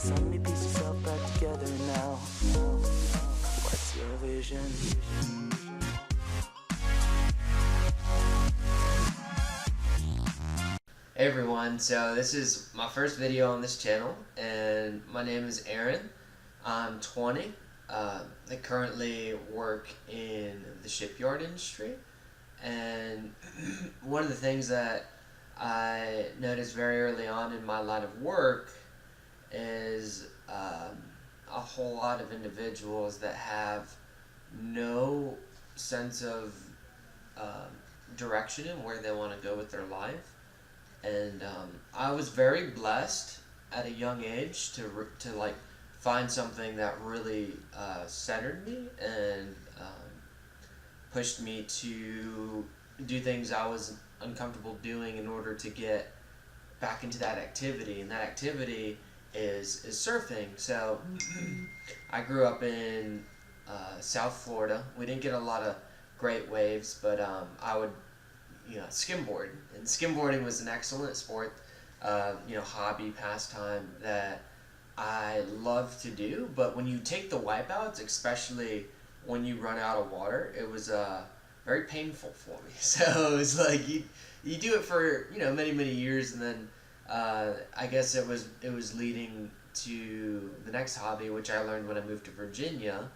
So many pieces all back together now. What's your vision? Hey everyone, so this is my first video on this channel, and my name is Aaron. I'm 20. I currently work in the shipyard industry, and one of the things that I noticed very early on in my line of work is a whole lot of individuals that have no sense of um, direction and where they want to go with their life. And I was very blessed at a young age to like find something that really centered me and pushed me to do things I was uncomfortable doing in order to get back into that activity. And that activity is surfing. So I grew up in South Florida. We didn't get a lot of great waves, but I would skimboard, and skimboarding was an excellent sport, hobby, pastime that I love to do. But when you take the wipeouts, especially when you run out of water, it was very painful for me. So it was like you do it for many years, and then I guess it was leading to the next hobby, which I learned when I moved to Virginia,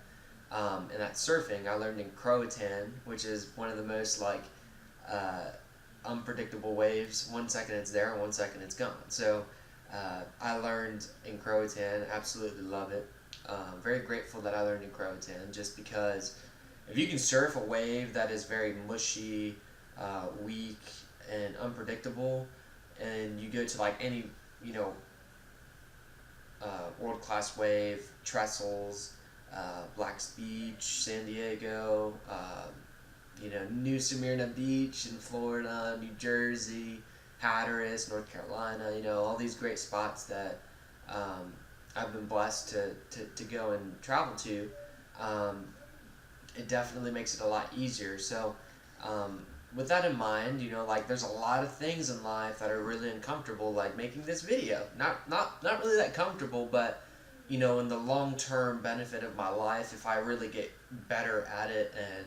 and that's surfing. I learned in Croatan, which is one of the most uh, unpredictable waves. 1 second it's there, and 1 second it's gone. So I learned in Croatan, absolutely love it. Very grateful that I learned in Croatan, just because if you can surf a wave that is very mushy, weak, and unpredictable, and you go to like any world-class wave, Trestles, Black's Beach, San Diego, New Smyrna Beach in Florida, New Jersey, Hatteras, North Carolina, all these great spots that I've been blessed to go and travel to. It definitely makes it a lot easier. So with that in mind, there's a lot of things in life that are really uncomfortable, like making this video. Not really that comfortable, but in the long-term benefit of my life, if I really get better at it and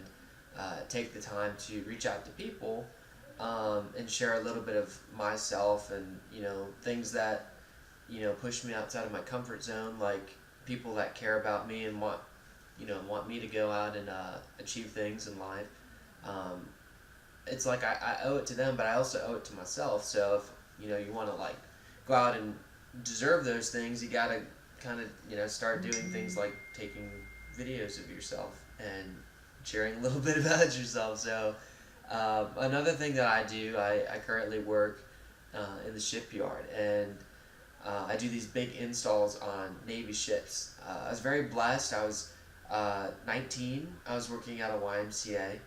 take the time to reach out to people and share a little bit of myself and things that push me outside of my comfort zone, like people that care about me and want me to go out and achieve things in life. It's like I owe it to them, but I also owe it to myself. So if you want to like go out and deserve those things, you gotta kind of start doing things like taking videos of yourself and sharing a little bit about yourself. So another thing that I do, I currently work in the shipyard, and I do these big installs on Navy ships. I was very blessed. I was 19. I was working at a YMCA,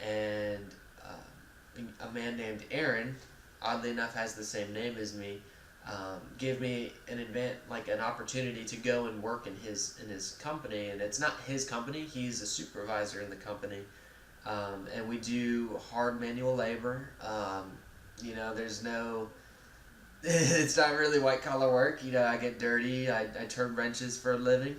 and a man named Aaron, oddly enough has the same name as me, gave me an opportunity to go and work in his company. And it's not his company, he's a supervisor in the company, and we do hard manual labor. There's no it's not really white collar work. I get dirty, I turn wrenches for a living.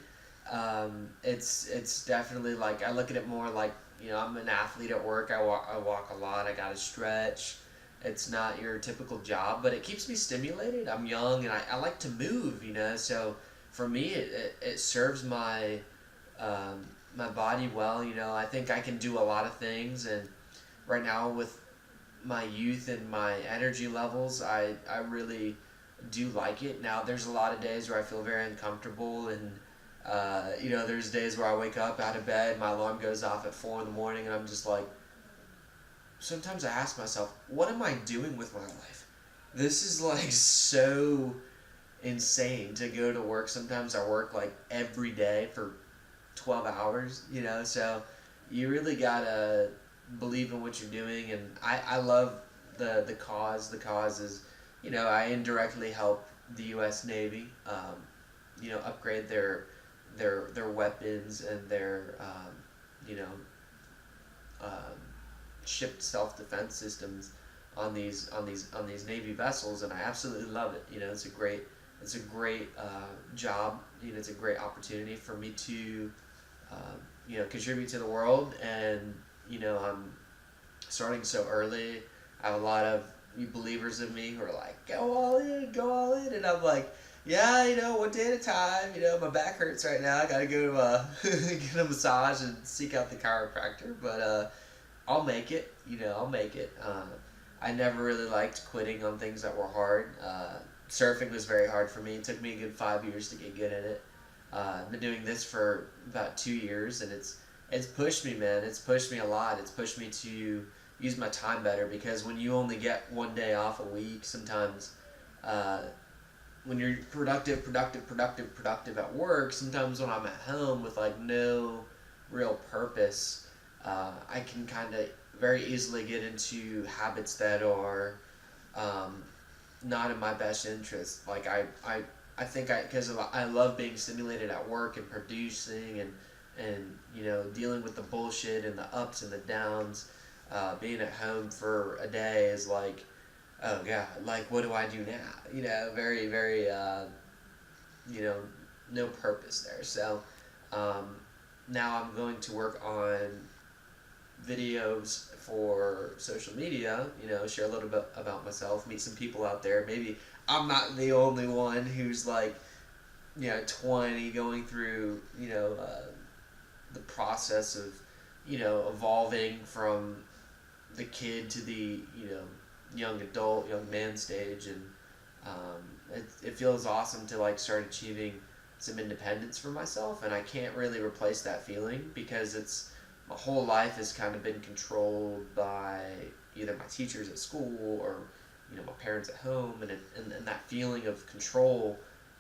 It's definitely like, I look at it more like I'm an athlete at work. I walk a lot, I gotta stretch. It's not your typical job, but it keeps me stimulated. I'm young, and I like to move, so for me it serves my my body well. I think I can do a lot of things, and right now with my youth and my energy levels, I really do like it. Now there's a lot of days where I feel very uncomfortable, and there's days where I wake up out of bed, my alarm goes off at 4 in the morning, and I'm just like, sometimes I ask myself, what am I doing with my life? This is like so insane to go to work. Sometimes I work like every day for 12 hours, so you really gotta believe in what you're doing. And I love the cause. The cause is, I indirectly help the U.S. Navy, upgrade their weapons and their, ship self-defense systems on these Navy vessels, and I absolutely love it. It's a great it's a great job. It's a great opportunity for me to contribute to the world, and I'm starting so early. I have a lot of you believers of me who are like, go all in, and I'm like, yeah, one day at a time. My back hurts right now. I gotta go to get a massage and seek out the chiropractor, but I'll make it. I'll make it. I never really liked quitting on things that were hard. Surfing was very hard for me. It took me a good 5 years to get good at it. I've been doing this for about 2 years, and it's pushed me, man. It's pushed me a lot. It's pushed me to use my time better, because when you only get one day off a week, sometimes when you're productive at work, sometimes when I'm at home with like no real purpose, I can kind of very easily get into habits that are not in my best interest. Like I think because I love being stimulated at work and producing and dealing with the bullshit and the ups and the downs. Being at home for a day is like, oh god, like what do I do now? Very very no purpose there. So now I'm going to work on videos for social media, share a little bit about myself, meet some people out there. Maybe I'm not the only one who's like 20 going through the process of evolving from the kid to the young adult, young man stage. And it feels awesome to like start achieving some independence for myself, and I can't really replace that feeling, because it's my whole life has kind of been controlled by either my teachers at school or my parents at home, and that feeling of control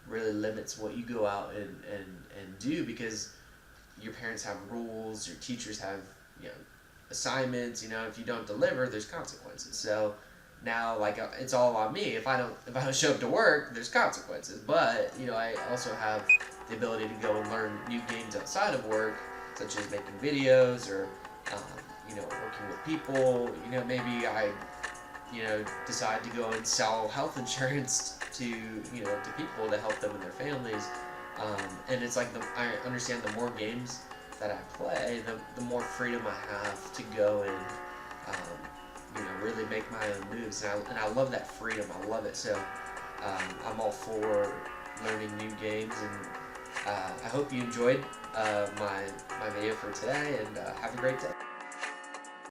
really limits what you go out and do, because your parents have rules, your teachers have assignments. If you don't deliver, there's consequences. So now, like, it's all on me. If I don't show up to work, there's consequences. But I also have the ability to go and learn new games outside of work, such as making videos or working with people. Maybe I decide to go and sell health insurance to to people to help them and their families. And it's like I understand the more games that I play, the more freedom I have to go and really make my own moves, and I love that freedom. I love it. So I'm all for learning new games, and I hope you enjoyed my video for today, and have a great day.